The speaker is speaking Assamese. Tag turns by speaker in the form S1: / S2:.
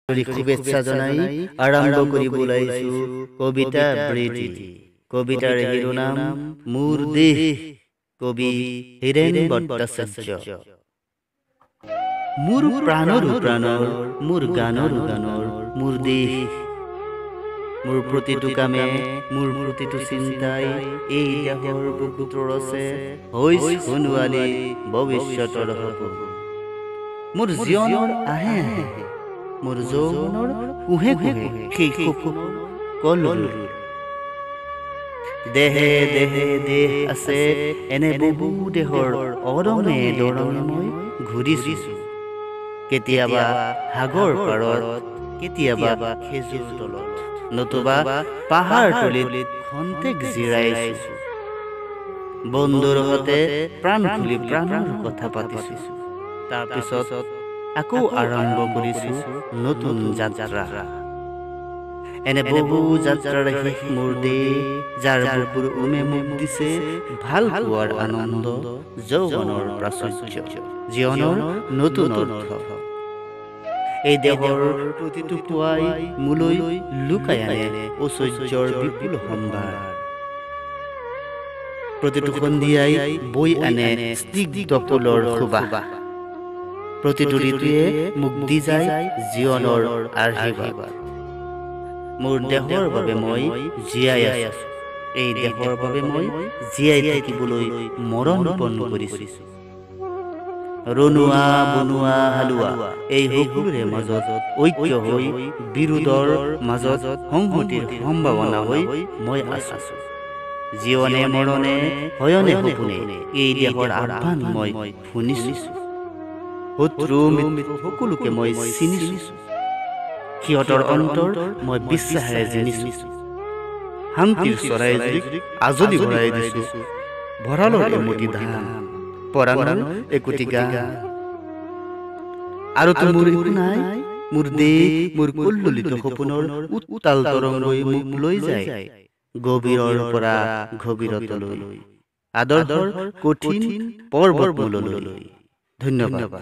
S1: শুভেচ্ছা জনাই আৰম্ভ কৰিব ওলাইছো কবিতা বৃত্তি। কবিতাৰ শিৰোনাম মোৰ দেশ, কবি হীৰেন ভট্টাচাৰ্য। মোৰ প্ৰাণৰ প্ৰাণৰ, মোৰ গানৰ গানৰ, মোৰ দেশ। মোৰ প্ৰতিটো কামে, মোৰ প্ৰতিটো চিন্তাই এই দেশৰ বুকুত ৰছে হৈ সোণোৱালী ভৱিষ্যতৰ সপোন। মোৰ জীৱনৰ আহে আহে, মোৰ যৌৱনৰ কুহে কুহে সেই সপোনৰ কলৰৱ। দেহে দেহে দেশ আছে এনে বহু দেশৰ অৰমে দৰমে মই ঘূৰিছো। কেতিয়াবা সাগৰ পাৰত, কেতিয়াবা খেজুৰ তলত, নতুবা পাহাৰ তলিত খন্তেক জিৰাইছো। বন্ধুৰ সতে প্ৰাণ খুলি প্ৰাণৰ কথা পাতিছো। তাৰপিছত আকৌ আৰম্ভ কৰিছো নতুন যাত্ৰা। এনে বহু যাত্ৰাৰ শেষ মোৰ দেশ, যাৰ বুকুৰ উমে মোক দিছে ভাল পোৱাৰ আনন্দ, যৌৱনৰ প্ৰাচুৰ্য, জীৱনৰ নতুন অৰ্থ। এই দেশৰ প্ৰতিটো পুৱাই মোলৈ লুকাই আনে ঐশ্বৰ্যৰ বিপুল সম্ভাৰ। প্ৰতিটো সন্ধিয়াই বৈ আনে স্নিগ্ধ ফুলৰ সুবাস। প্ৰতিটো ঋতুৱে মোক দি যায় জীৱনৰ আশীৰ্বাদ। মোৰ দেশৰ বাবে মই জীয়াই আছো, এই দেশৰ বাবে মই জীয়াই থাকিবলৈ মৰণপণ কৰিছো। ৰণুৱা বনোৱা হালোৱা এই সকলোৰে মাজত ঐক্য হৈ, বিৰোধৰ মাজত সংহতিৰ সম্ভাৱনা হৈ মই আছো। জীৱনে মৰণে হয়নে সপোনে এই দেশৰ আহ্বান মই শুনিছো। শত্ৰু মিত্ৰ সকলোকে মই চিনিছো, সিহঁতৰ অন্তৰ মই বিশ্বাসেৰে জিনিছো। শান্তিৰ চৰাইজনীক আজলি ভৰাই দিছো, ভঁৰালৰ এমুঠি ধান, পৰাণৰ একোটি গান। আৰু তো মোৰ একো নাই, মোৰ দেশ মোৰ কল্লোলিত সপোনৰ উত্তাল তৰংগই মোক লৈ যায় গভীৰৰ পৰা গভীৰতলৈ, আদৰ্শৰ কঠিন পৰ্বতমূললৈ। ধন্যবাদ।